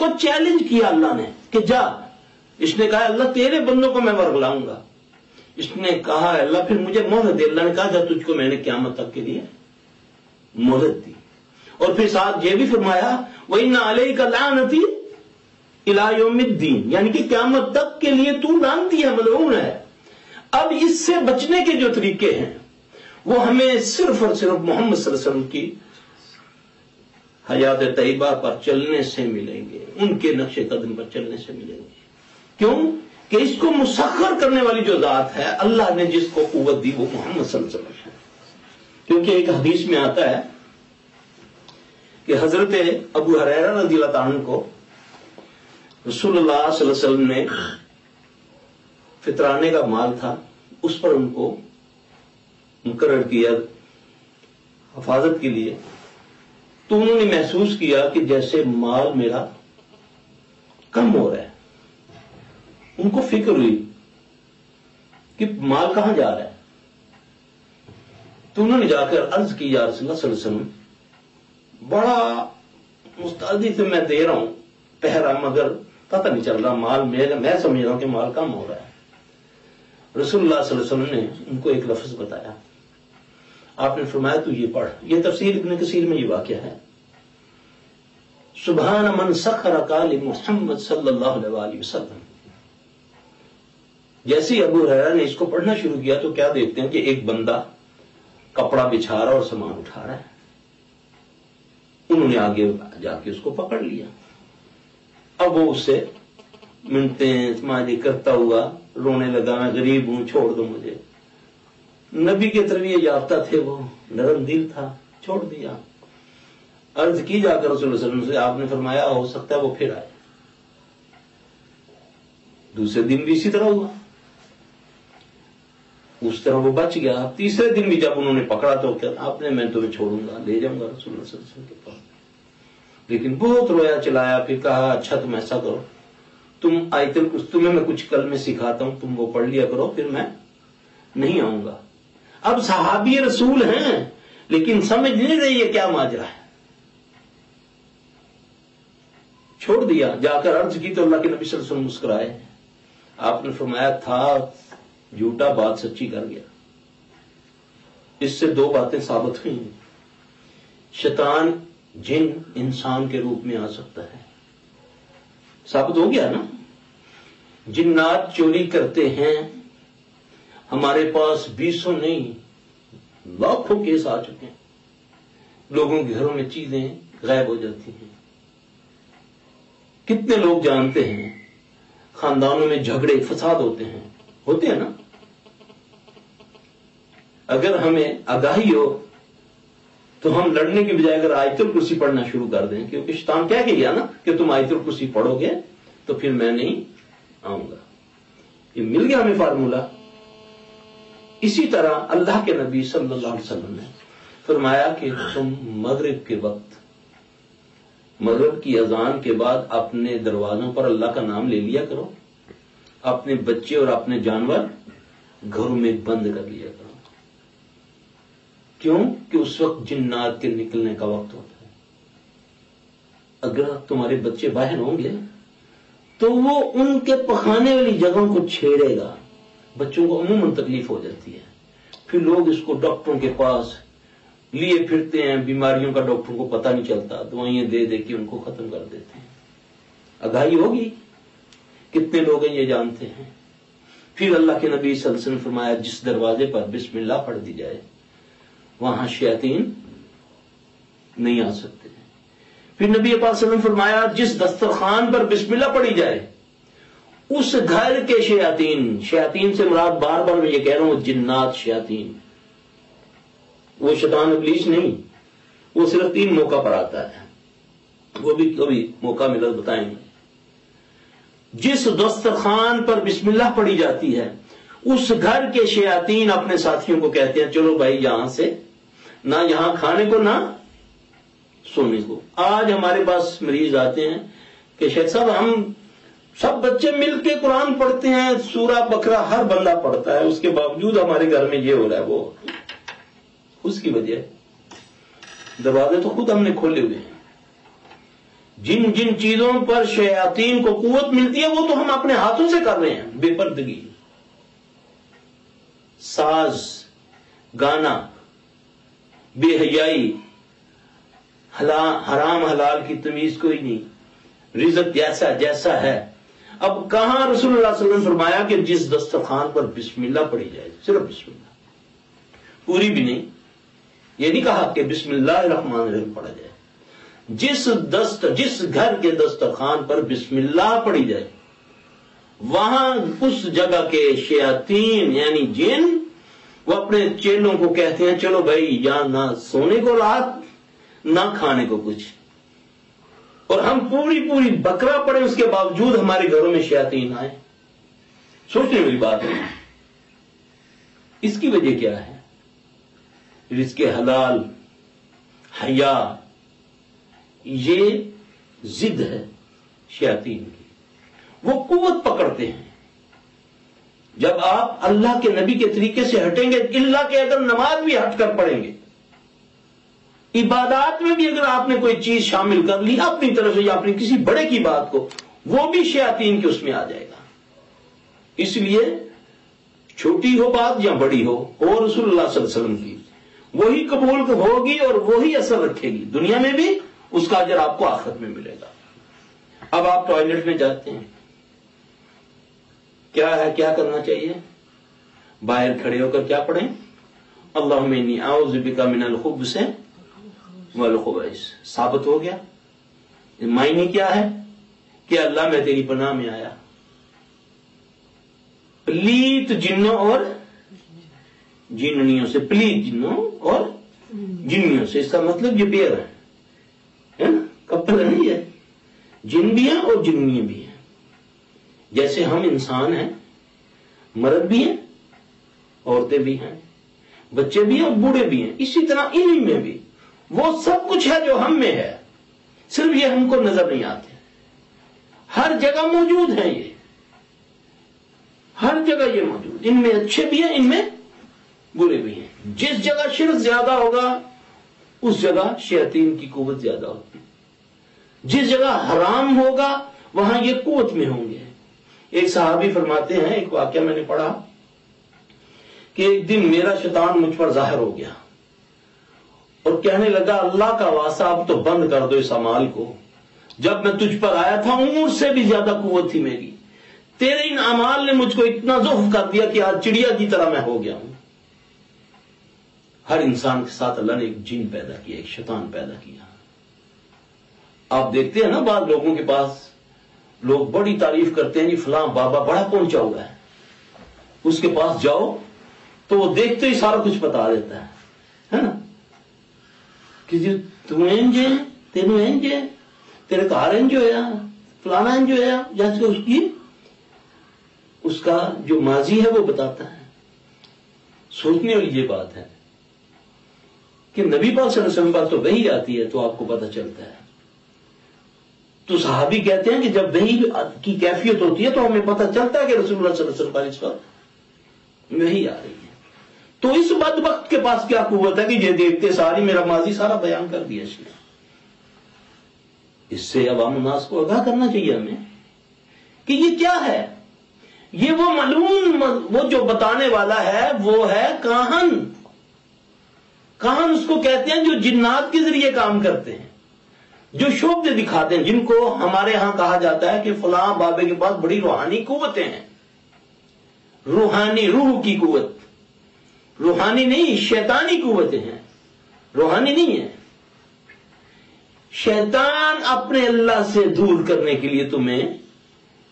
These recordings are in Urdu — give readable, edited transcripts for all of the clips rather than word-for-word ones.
کو چیلنج کیا اللہ نے کہ جا. اس نے کہا اللہ تیرے بندوں کو میں ورگلاؤں گا. اس نے کہا اللہ پھر مجھے مہلت دے. اللہ نے کہا جا تجھ کو میں نے قیامت تک کے لیے مہلت دی. اور پھر ساتھ یہ بھی فرمایا وَإِنَّ عَلَيْكَ لَعْنَتِي إِلَىٰ يَوْمِ الدِّينِ، یعنی کہ قیامت تک کے لیے تو لعنتی ہے، ملعون ہے. اب اس سے بچنے کے جو طریقے ہیں وہ ہمیں صرف اور صرف محمد صلی اللہ علیہ وسلم کی حیات طیبہ پر چلنے سے ملیں گے، ان کے نقش قدم پر چلنے سے ملیں گے. کیوں کہ اس کو مسخر کرنے والی جو ذات ہے، اللہ نے جس کو قوت دی وہ محمد صلی اللہ علیہ وسلم ہے. کیونکہ ایک حدیث میں آتا ہے کہ حضرت ابو ہریرہ رضی اللہ عنہ کو رسول اللہ صلی اللہ علیہ وسلم نے فطرانے کا مال تھا، اس پر ان کو مقرر کیا حفاظت کے لیے. تو انہوں نے محسوس کیا کہ جیسے مال میرا کم ہو رہا ہے. ان کو فکر ہوئی کہ مال کہاں جا رہا ہے. تو انہوں نے جا کر عرض کی یا رسول اللہ صلی اللہ علیہ وسلم بڑا مستعدی سے میں دے رہا ہوں پہرا، مگر پتہ نہیں چل رہا مال میں سمجھ رہا ہوں کہ مال کم ہو رہا ہے. رسول اللہ صلی اللہ علیہ وسلم نے ان کو ایک لفظ بتایا. آپ نے فرمایا تو یہ پڑھ. یہ تفسیر ابن کثیر میں یہ واقعہ ہے. سبحان من سخرک لمحمد صلی اللہ علیہ وسلم. جیسے ہی ابو ہریرہ نے اس کو پڑھنا شروع کیا تو کیا دیکھتے ہیں کہ ایک بندہ کپڑا بچھا رہا اور سامان اٹھا رہا ہے. انہوں نے آگے جا کے اس کو پکڑ لیا. اب وہ اس سے منتیں سماجی کرتا ہوا رونے لگا میں غریب ہوں چھوڑ دو مجھے. نبی کے تربیت یافتہ تھے، وہ نرم دل تھا، چھوڑ دیا. عرض کی جا کر رسول اللہ صلی اللہ علیہ وسلم سے، آپ نے فرمایا ہو سکتا ہے وہ پھر آئے. دوسرے دن بھی اسی طرح ہوا، اس طرح وہ بچ گیا. تیسرے دن بھی جب انہوں نے پکڑا تو کیا آپ نے میں تمہیں چھوڑوں گا، لے جاؤں گا رسول اللہ صلی اللہ علیہ وسلم کے پاس. لیکن بہت رویا چلایا. پھر کہا اچھا تم ایسا کرو، تمہیں میں کچھ کل میں سکھاتا ہوں، تم وہ پڑھ لیا کرو، پھر میں نہیں آؤں گا. اب صحابی رسول ہیں لیکن سمجھ نہیں رہی ہے کیا ماجرا ہے. چھوڑ دیا. جا کر عرض کی تو اللہ کے نبی صلی اللہ علیہ وسلم مسکرائے. آپ نے فرمایا تھا جھوٹا، بات سچی کر گیا. اس سے دو باتیں ثابت ہوئی. شیطان جن انسان کے روپ میں آ سکتا ہے، ثابت ہو گیا نا. جنات چوری کرتے ہیں. ہمارے پاس 200 نہیں لاکھوں کیس آ چکے ہیں. لوگوں کے گھروں میں چیزیں غائب ہو جاتی ہیں. کتنے لوگ جانتے ہیں خاندانوں میں جھگڑے فساد ہوتے ہیں نا. اگر ہمیں آگاہی ہو تو ہم لڑنے کی بجائے اگر آیت الکرسی پڑھنا شروع کر دیں، کیونکہ شیطان کہہ کے گیا نا کہ تم آیت الکرسی پڑھو گے تو پھر میں نہیں آؤں گا. یہ مل گیا ہمیں فارمولہ. اسی طرح اللہ کے نبی صلی اللہ علیہ وسلم نے فرمایا کہ تم مغرب کے وقت، مغرب کی اذان کے بعد اپنے دروازوں پر اللہ کا نام لے لیا کرو. اپنے بچے اور اپنے جانور گھروں میں بند کر لیا کرو. کیوں کہ اس وقت جنات کے نکلنے کا وقت ہوتا ہے. اگر تمہارے بچے باہر ہوں گے تو وہ ان کے پخانے والی جگہوں کو چھیڑے گا. بچوں کو عموماً تکلیف ہو جاتی ہے. پھر لوگ اس کو ڈاکٹروں کے پاس لیے پھرتے ہیں. بیماریوں کا ڈاکٹروں کو پتہ نہیں چلتا، دوائیں دے دے کے ان کو ختم کر دیتے ہیں. آگاہی ہوگی کتنے لوگ ہیں یہ جانتے ہیں. پھر اللہ کے نبی صلی اللہ علیہ وسلم فرمایا جس دروازے پر بسم اللہ پڑھ دی جائے وہاں شیاطین نہیں آ سکتے. پھر نبی پاک صلی اللہ علیہ وسلم فرمایا جس دسترخوان پر بسم اللہ پڑھی جائے اس گھر کے شیاطین سے مراد بار بار میں یہ کہہ رہا ہوں جنات شیاطین، وہ شیطان ابلیس نہیں. وہ صرف 3 موقع پر آتا ہے، وہ بھی کبھی موقع ملا بتائیں گے. جس دسترخوان پر بسم اللہ پڑھی جاتی ہے اس گھر کے شیاطین اپنے ساتھیوں کو کہتے ہیں چلو بھائی یہاں سے نہ یہاں کھانے کو نہ سونے کو. آج ہمارے پاس مریض آتے ہیں کہ شیخ صاحب ہم سب بچے مل کے قرآن پڑھتے ہیں، سورہ بقرہ ہر بندہ پڑھتا ہے، اس کے باوجود ہمارے گھر میں یہ ہو رہا ہے وہ. اس کی وجہ دروازے تو خود ہم نے کھولے ہوئے ہیں. جن جن چیزوں پر شیاطین کو قوت ملتی ہے وہ تو ہم اپنے ہاتھوں سے کر رہے ہیں. بے پردگی، ساز، گانا، بے حیائی، حرام حلال کی تمیز کوئی نہیں، رزق جیسا جیسا ہے. اب کہاں رسول اللہ صلی اللہ علیہ وسلم فرمایا کہ جس دسترخوان پر بسم اللہ پڑھی جائے، صرف بسم اللہ، پوری بھی نہیں، یہ نہیں کہا کہ بسم اللہ الرحمن الرحیم پڑھا جائے. جس گھر کے دسترخوان پر بسم اللہ پڑھی جائے وہاں اس جگہ کے شیاطین یعنی جن وہ اپنے چیلوں کو کہتے ہیں چلو بھائی یہاں نہ سونے کو رات نہ کھانے کو کچھ، اور ہم پوری بکرا پڑے اس کے باوجود ہمارے گھروں میں شیاطین آئے. سوچنے والی بات ہے. اس کی وجہ کیا ہے؟ رزق حلال، حیا، یہ ضد ہے شیاطین کی. وہ قوت پکڑتے ہیں. جب آپ اللہ کے نبی کے طریقے سے ہٹیں گے، اللہ کے اگر نماز بھی ہٹ کر پڑھیں گے، عبادات میں بھی اگر آپ نے کوئی چیز شامل کر لی اپنی طرف سے یا اپنی کسی بڑے کی بات کو، وہ بھی شیاطین کے اس میں آ جائے گا. اس لیے چھوٹی ہو بات یا بڑی ہو رسول اللہ صلی اللہ علیہ وسلم کی، وہی قبول ہوگی اور وہی اثر رکھے گی، دنیا میں بھی اس کا اجر آپ کو آخرت میں ملے گا. اب آپ ٹوائلٹ میں جاتے ہیں، کیا ہے، کیا کرنا چاہیے؟ باہر کھڑے ہو کر کیا پڑھیں؟ اللہم انی اعوذ بک من الخبث والخبائث. ثابت ہو گیا. معنی کیا ہے کہ اللہ میں تیری پناہ میں آیا پلیت جنوں اور جننیوں سے. پلیت جنوں اور جننیوں سے، اس کا مطلب یہ پیر ہے نا، کپل نہیں ہے، جن بھی ہیں اور جننی بھی ہیں. جیسے ہم انسان ہیں، مرد بھی ہیں، عورتیں بھی ہیں، بچے بھی ہیں اور بوڑھے بھی ہیں، اسی طرح انہی میں بھی وہ سب کچھ ہے جو ہم میں ہے، صرف یہ ہم کو نظر نہیں آتے. ہر جگہ موجود ہیں، یہ ہر جگہ یہ موجود، ان میں اچھے بھی ہیں، ان میں برے بھی ہیں. جس جگہ شرک زیادہ ہوگا اس جگہ شیاطین کی قوت زیادہ ہوتی ہے. جس جگہ حرام ہوگا وہاں یہ قوت میں ہوں گے. ایک صحابی فرماتے ہیں، ایک واقعہ میں نے پڑھا کہ ایک دن میرا شیطان مجھ پر ظاہر ہو گیا اور کہنے لگا اللہ کا واسطہ اب تو بند کر دو اس اعمال کو. جب میں تجھ پر آیا تھا اونٹ سے بھی زیادہ قوت تھی میری، تیرے ان اعمال نے مجھ کو اتنا ضعف کر دیا کہ آج چڑیا کی طرح میں ہو گیا ہوں. ہر انسان کے ساتھ اللہ نے ایک جن پیدا کیا، ایک شیطان پیدا کیا. آپ دیکھتے ہیں نا بعض لوگوں کے پاس لوگ بڑی تعریف کرتے ہیں، جی فلاں بابا بڑا پہنچا ہوا ہے، اس کے پاس جاؤ تو وہ دیکھتے ہی سارا کچھ بتا دیتا ہے نا، کہ جی تم انج ہے، تینوں انج ہے، تیرے کار انج ہویا، فلانا انج ہویا، جیسے اس کا جو ماضی ہے وہ بتاتا ہے. سوچنے والی یہ بات ہے کہ نبی پاک صلی اللہ علیہ وسلم پر تو وحی آتی ہے تو آپ کو پتہ چلتا ہے. تو صحابی کہتے ہیں کہ جب وحی کی کیفیت ہوتی ہے تو ہمیں پتہ چلتا ہے کہ رسول اللہ صلی اللہ علیہ وسلم پر اس وقت وحی آ رہی ہے. تو اس بدبخت کے پاس کیا قوت ہے کہ یہ دیکھتے ساری میرا ماضی سارا بیان کر دیا اس نے. اس سے عوام الناس کو آگاہ کرنا چاہیے ہمیں کہ یہ کیا ہے. یہ وہ ملعون، وہ جو بتانے والا ہے وہ ہے کاہن. کاہن اس کو کہتے ہیں جو جنات کے ذریعے کام کرتے ہیں، جو شعبے دکھاتے ہیں، جن کو ہمارے ہاں کہا جاتا ہے کہ فلاں بابے کے پاس بڑی روحانی قوتیں ہیں. روحانی، روح کی قوت، روحانی نہیں شیطانی قوتیں ہیں، روحانی نہیں ہے. شیطان اپنے اللہ سے دور کرنے کے لیے تمہیں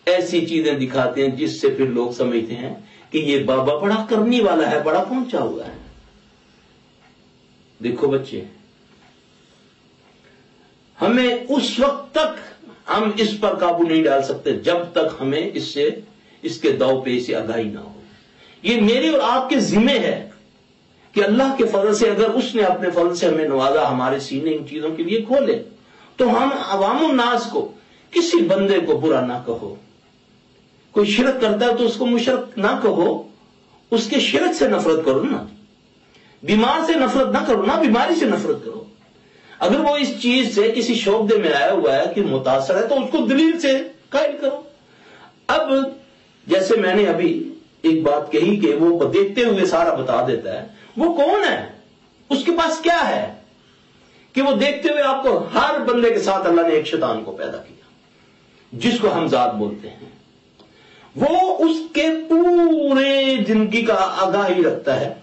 ایسی چیزیں دکھاتے ہیں جس سے پھر لوگ سمجھتے ہیں کہ یہ بابا بڑا کرنے والا ہے، بڑا پہنچا ہوا ہے. دیکھو بچے، ہمیں اس وقت تک ہم اس پر قابو نہیں ڈال سکتے جب تک ہمیں اس کے داؤ پہ سے آگاہی نہ ہو. یہ میرے اور آپ کے ذمہ ہے کہ اللہ کے فضل سے اگر اس نے اپنے فضل سے ہمیں نوازا، ہمارے سینے ان چیزوں کے لیے کھولے، تو ہم عوام الناس کو، کسی بندے کو برا نہ کہو. کوئی شرک کرتا ہے تو اس کو مشرک نہ کہو، اس کے شرک سے نفرت کرو نا. بیمار سے نفرت نہ کرو نا، بیماری سے نفرت کرو. اگر وہ اس چیز سے کسی شعبے میں آیا ہوا ہے کہ متاثر ہے تو اس کو دلیل سے قائل کرو. اب جیسے میں نے ابھی ایک بات کہی کہ وہ دیکھتے ہوئے سارا بتا دیتا ہے، وہ کون ہے، اس کے پاس کیا ہے کہ وہ دیکھتے ہوئے آپ کو، ہر بندے کے ساتھ اللہ نے ایک شیطان کو پیدا کیا جس کو ہم ذات بولتے ہیں. وہ اس کے پورے زندگی کا آگاہی رکھتا ہے.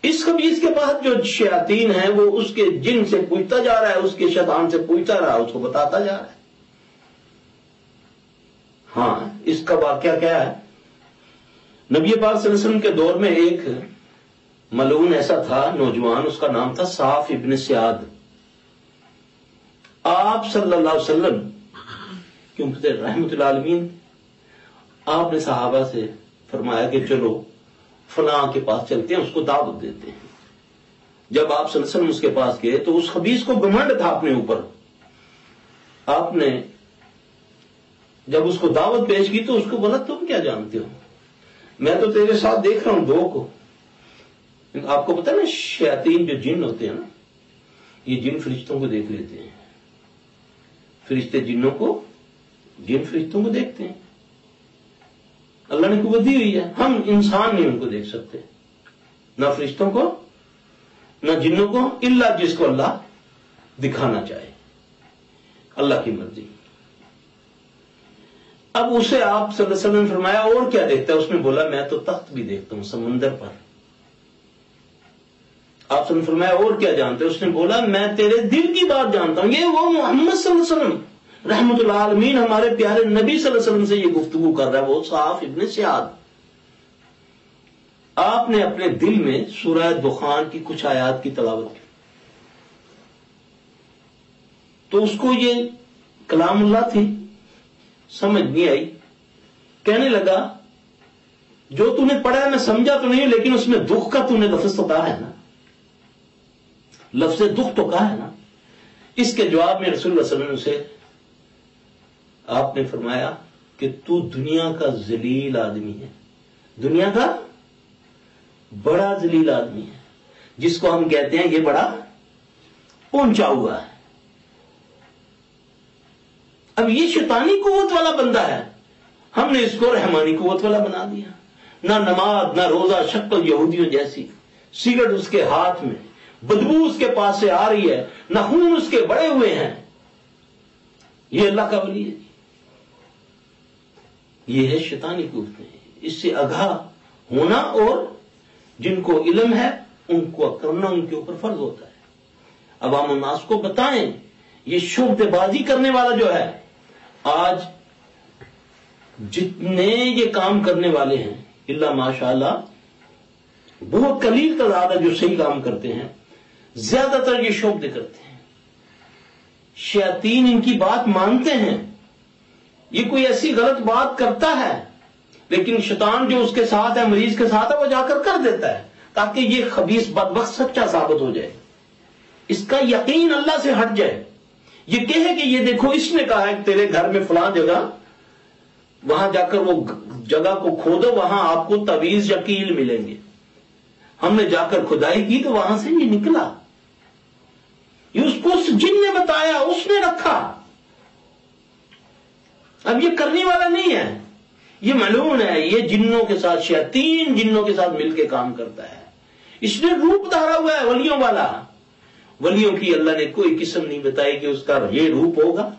اس خبیث کے پاس جو شیاطین ہیں وہ اس کے جن سے پوچھتا جا رہا ہے، اس کے شیطان سے پوچھتا رہا، اس کو بتاتا جا رہا ہے. ہاں اس کا واقعہ کیا ہے، نبی پاک صلی اللہ علیہ وسلم کے دور میں ایک ملعون ایسا تھا نوجوان، اس کا نام تھا صاف ابن سیاد. آپ صلی اللہ علیہ وسلم کیونکہ رحمت العالمین، آپ نے صحابہ سے فرمایا کہ چلو فلاں کے پاس چلتے ہیں، اس کو دعوت دیتے ہیں. جب آپ صلی اللہ علیہ وسلم اس کے پاس گئے تو اس خبیث کو گھمنڈ تھا اپنے اوپر. آپ نے جب اس کو دعوت پیش کی تو اس کو بولا تم کیا جانتے ہو، میں تو تیرے ساتھ دیکھ رہا ہوں دو کو. آپ کو پتا نا شیاطین جو جن ہوتے ہیں نا، یہ جن فرشتوں کو دیکھ لیتے ہیں. فرشتے جنوں کو، جن فرشتوں کو دیکھتے ہیں. اللہ نے قوت دی ہوئی ہے، ہم انسان نہیں ان کو دیکھ سکتے، نہ فرشتوں کو نہ جنوں کو، الا جس کو اللہ دکھانا چاہے، اللہ کی مرضی. اب اسے آپ صلی اللہ علیہ وسلم نے فرمایا اور کیا دیکھتا ہے، اس نے بولا میں تو تخت بھی دیکھتا ہوں سمندر پر. آپ صلی اللہ علیہ وسلم نے فرمایا اور کیا جانتے، اس نے بولا میں تیرے دل کی بات جانتا ہوں. یہ وہ محمد صلی اللہ علیہ وسلم رحمت اللہ عالمین، ہمارے پیارے نبی صلی اللہ علیہ وسلم سے یہ گفتگو کر رہا ہے، وہ صاف ابن سیاد. آپ نے اپنے دل میں سورہ دخان کی کچھ آیات کی تلاوت کی تو اس کو یہ کلام اللہ تھی، سمجھ نہیں آئی. کہنے لگا جو تو نے پڑھا ہے میں سمجھا تو نہیں، لیکن اس میں دکھ کا تو نے لفظ تو کہا ہے نا، لفظ دکھ تو کہا ہے نا. اس کے جواب میں رسول اللہ صلی اللہ علیہ وسلم سے آپ نے فرمایا کہ تو دنیا کا ذلیل آدمی ہے، دنیا کا بڑا ذلیل آدمی ہے، جس کو ہم کہتے ہیں یہ بڑا پہنچا ہوا ہے. اب یہ شیطانی قوت والا بندہ ہے، ہم نے اس کو رحمانی قوت والا بنا دیا. نہ نماز نہ روزہ، شکل یہودیوں جیسی، سگرٹ اس کے ہاتھ میں، بدبو اس کے پاس سے آ رہی ہے، نہ خون اس کے بڑے ہوئے ہیں. یہ اللہ کا ولی ہے، یہ ہے شیطانی قوتیں. اس سے آگاہ ہونا اور جن کو علم ہے ان کو کرنا ان کے اوپر فرض ہوتا ہے. عوام الناس کو بتائیں. یہ شعبے بازی کرنے والا جو ہے، آج جتنے یہ کام کرنے والے ہیں اللہ ماشاءاللہ بہت قلیل تعداد ہے جو صحیح کام کرتے ہیں، زیادہ تر یہ شعبے کرتے ہیں. شیاطین ان کی بات مانتے ہیں. یہ کوئی ایسی غلط بات کرتا ہے لیکن شیطان جو اس کے ساتھ ہے، مریض کے ساتھ ہے، وہ جا کر دیتا ہے تاکہ یہ خبیث بدبخت سچا ثابت ہو جائے، اس کا یقین اللہ سے ہٹ جائے. یہ کہے کہ یہ دیکھو اس نے کہا ہے کہ تیرے گھر میں فلاں جگہ، وہاں جا کر وہ جگہ کو کھودو، وہاں آپ کو تعویذ یا کیل ملیں گے. ہم نے جا کر کھدائی کی تو وہاں سے یہ نکلا. یہ اس کو جن نے بتایا، اس نے رکھا. اب یہ کرنے والا نہیں ہے، یہ ملعون ہے، یہ جنوں کے ساتھ، شیاطین جنوں کے ساتھ مل کے کام کرتا ہے. اس نے روپ دھارا ہوا ہے ولیوں والا. ولیوں کی اللہ نے کوئی قسم نہیں بتائی کہ اس کا یہ روپ ہوگا.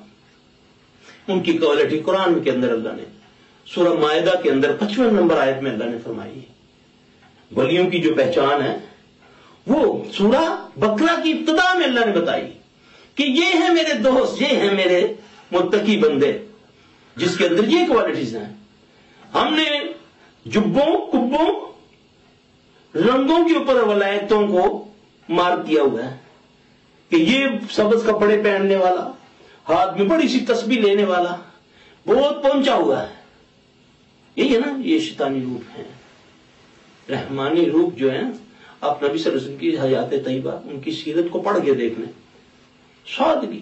ان کی کوالٹی قرآن کے اندر اللہ نے سورہ مائدہ کے اندر 55 نمبر آیت میں اللہ نے فرمائی ہے. ولیوں کی جو پہچان ہے وہ سورہ بقرہ کی ابتدا میں اللہ نے بتائی کہ یہ ہیں میرے دوست، یہ ہیں میرے متقی بندے جس کے اندر یہ کوالٹیز ہیں. ہم نے جبوں، کبوں، رنگوں کے اوپر ولایتوں کو مارک کیا ہوا ہے کہ یہ سبز کپڑے پہننے والا، ہاتھ میں بڑی سی تسبیح لینے والا بہت پہنچا ہوا ہے. یہی ہے نا، یہ شیطانی روپ ہے. رحمانی روپ جو ہے، آپ نبی صلی اللہ علیہ وسلم کی حیات طیبہ، ان کی سیرت کو پڑھ کے دیکھ لیں. سادگی،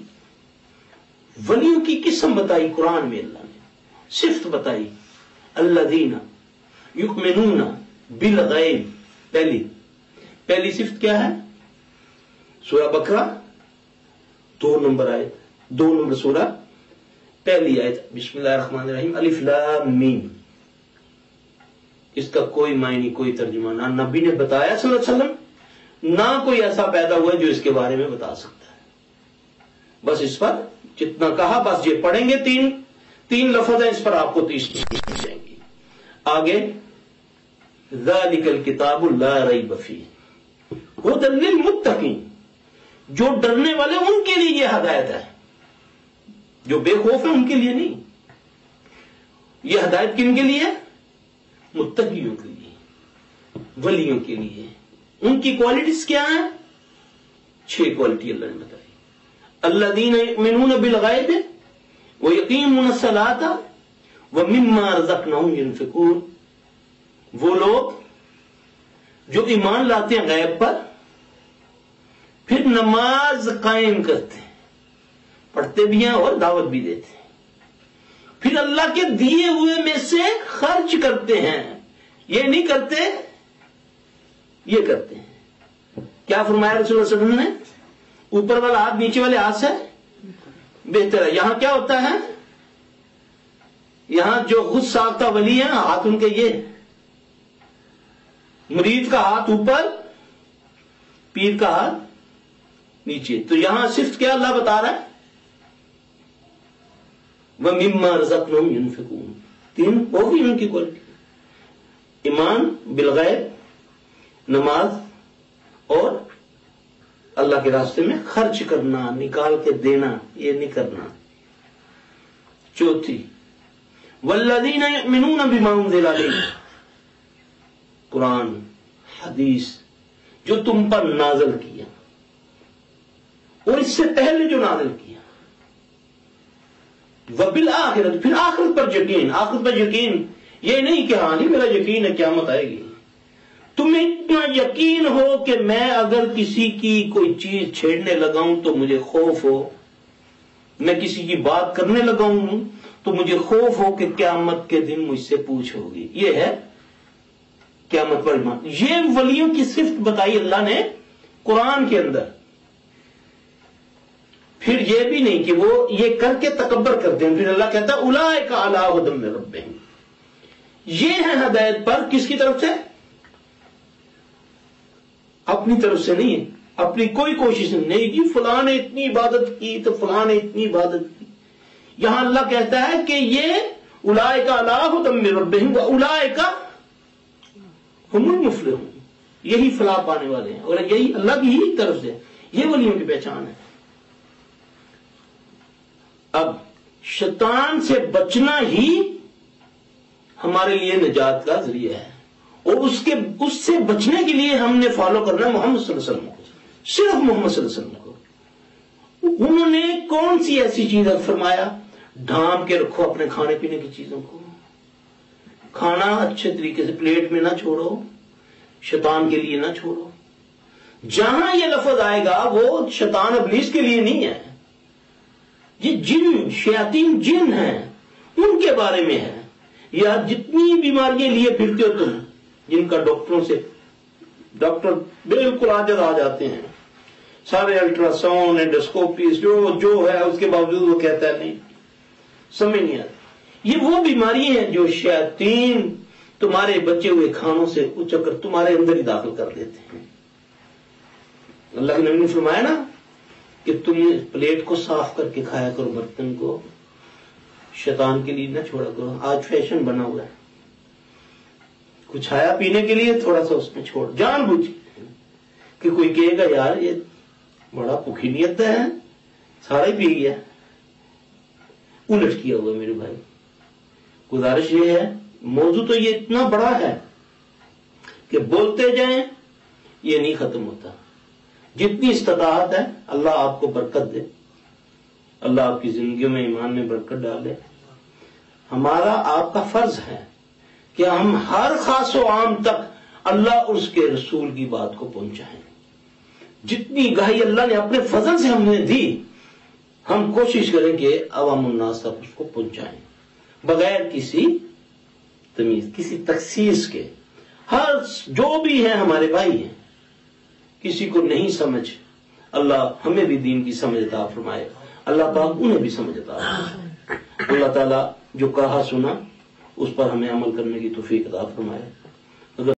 ولیوں کی قسم بتائی قرآن میں، اللہ نے صفت بتائی. الذین یؤمنون بالغیب، پہلی صفت کیا ہے؟ سورہ بقرہ 2 نمبر آیت، 2 نمبر سورہ، پہلی آیت بسم اللہ الرحمن الرحیم الف لام میم. اس کا کوئی معنی، کوئی ترجمہ نہ نبی نے بتایا صلی اللہ علیہ وسلم، نہ کوئی ایسا پیدا ہوا جو اس کے بارے میں بتا سکتا ہے. بس اس پر جتنا کہا بس یہ پڑھیں گے، تین لفظ ہیں، اس پر آپ کو 30 مل جائیں گی. آگے ذالک الکتاب لا ریب فیہ ھدی للمتقین، جو ڈرنے والے ان کے لیے یہ ہدایت ہے، جو بے خوف ہیں ان کے لیے نہیں. یہ ہدایت کن کے لیے؟ متقیوں کے لیے، ولیوں کے لیے. ان کی کوالٹیز کیا ہیں؟ 6 کوالٹی اللہ نے بتائی. الذین یؤمنون بالغیب ویقیمون الصلاۃ ومما رزقناہم ینفقون. وہ لوگ جو ایمان لاتے ہیں غیب پر، پھر نماز قائم کرتے ہیں، پڑھتے بھی ہیں اور دعوت بھی دیتے ہیں، پھر اللہ کے دیے ہوئے میں سے خرچ کرتے ہیں. یہ نہیں کرتے، یہ کرتے ہیں. کیا فرمایا رسول اللہ صلی اللہ علیہ وسلم نے؟ اوپر والا ہاتھ نیچے والے ہاتھ سے بہتر ہے. یہاں کیا ہوتا ہے؟ یہاں جو خود ساختہ ولی ہیں ہاتھ ان کے یہ، مرید کا ہاتھ اوپر، پیر کا ہاتھ نیچے. تو یہاں صرف کیا اللہ بتا رہا ہے؟ وَمِمَّا رَزَقْنَاهُمْ يُنْفِقُونَ. 3 وہ بھی ان کی کوالٹی: ایمان بالغیب، نماز، اور اللہ کے راستے میں خرچ کرنا، نکال کے دینا، یہ نہیں کرنا. چوتھی وَالَّذِينَ يُؤْمِنُونَ بِمَا أُنزِلَ إِلَيْكَ، قرآن حدیث جو تم پر نازل کیا اور اس سے پہلے جو نازل کیا. وَبِالْآخِرَةِ، پھر آخرت پر یقین. آخرت پر یقین یہ نہیں کہ ہاں نہیں میرا یقین ہے قیامت آئے گی. تمہیں اتنا یقین ہو کہ میں اگر کسی کی کوئی چیز چھیڑنے لگاؤں تو مجھے خوف ہو، میں کسی کی بات کرنے لگاؤں تو مجھے خوف ہو کہ قیامت کے دن مجھ سے پوچھ ہوگی. یہ ہے قیامت پر ایمان. یہ ولیوں کی صفت بتائی اللہ نے قرآن کے اندر. پھر یہ بھی نہیں کہ وہ یہ کر کے تکبر کرتے ہیں. پھر اللہ کہتا ہے اولئک علی ھدی من ربہم، یہ ہے ہدایت پر. کس کی طرف سے؟ اپنی طرف سے نہیں، اپنی کوئی کوشش نہیں کہ فلاں نے اتنی عبادت کی تو فلاں نے اتنی عبادت کی. یہاں اللہ کہتا ہے کہ یہ اولئک علی ھدی من ربہم واولئک ہم المفلحون، یہی فلاح پانے والے ہیں، اور یہی اللہ کی ہی طرف سے، یہ ولیوں کی پہچان ہے. اب شیطان سے بچنا ہی ہمارے لیے نجات کا ذریعہ ہے، اور اس سے بچنے کے لیے ہم نے فالو کرنا ہے محمد صلی اللہ علیہ وسلم کو، صرف محمد صلی اللہ علیہ وسلم کو. انہوں نے کون سی ایسی چیز فرمایا؟ ڈھانپ کے رکھو اپنے کھانے پینے کی چیزوں کو، کھانا اچھے طریقے سے پلیٹ میں نہ چھوڑو، شیطان کے لیے نہ چھوڑو. جہاں یہ لفظ آئے گا وہ شیطان ابلیس کے لیے نہیں ہے، یہ جن شیاطین جن ہیں ان کے بارے میں ہے. یا جتنی بیماریاں لیے پھرتے ہو تم، جن کا ڈاکٹروں سے ڈاکٹر بالکل عاجز آ جاتے ہیں، سارے الٹرا ساؤنڈ اینڈوسکوپی جو ہے، اس کے باوجود وہ کہتا ہے نہیں، سمجھ نہیں آتی. یہ وہ بیماری ہیں جو شیاطین تمہارے بچے ہوئے کھانوں سے اچک کر تمہارے اندر ہی داخل کر دیتے ہیں. اللہ کے نبی نے فرمایا نا کہ تم پلیٹ کو صاف کر کے کھایا کرو، برتن کو، شیطان کے لیے نہ چھوڑا کرو. آج فیشن بنا ہوا ہے، کچھ آیا پینے کے لیے تھوڑا سا اس میں چھوڑ، جان بوجھ کہ کوئی کہے گا یار یہ بڑا پکھی نیت ہے، سارا ہی پی گیا. الٹ کیا ہوا میرے بھائی. گزارش یہ ہے، موضوع تو یہ اتنا بڑا ہے کہ بولتے جائیں یہ نہیں ختم ہوتا. جتنی استطاعت ہے اللہ آپ کو برکت دے، اللہ آپ کی زندگیوں میں ایمان میں برکت ڈالے. ہمارا آپ کا فرض ہے کہ ہم ہر خاص و عام تک اللہ اور اس کے رسول کی بات کو پہنچائیں. جتنی گاہی اللہ نے اپنے فضل سے ہم نے دی، ہم کوشش کریں کہ عوام الناس تک اس کو پہنچائیں بغیر کسی تمیز، کسی تخصیص کے. ہر جو بھی ہیں ہمارے بھائی ہیں، کسی کو نہیں سمجھ اللہ ہمیں بھی دین کی سمجھ عطا فرمائے، اللہ پاک انہیں بھی سمجھ عطا فرمائے۔ اللہ تعالیٰ جو کہا سنا اس پر ہمیں عمل کرنے کی توفیق عطا فرمائے۔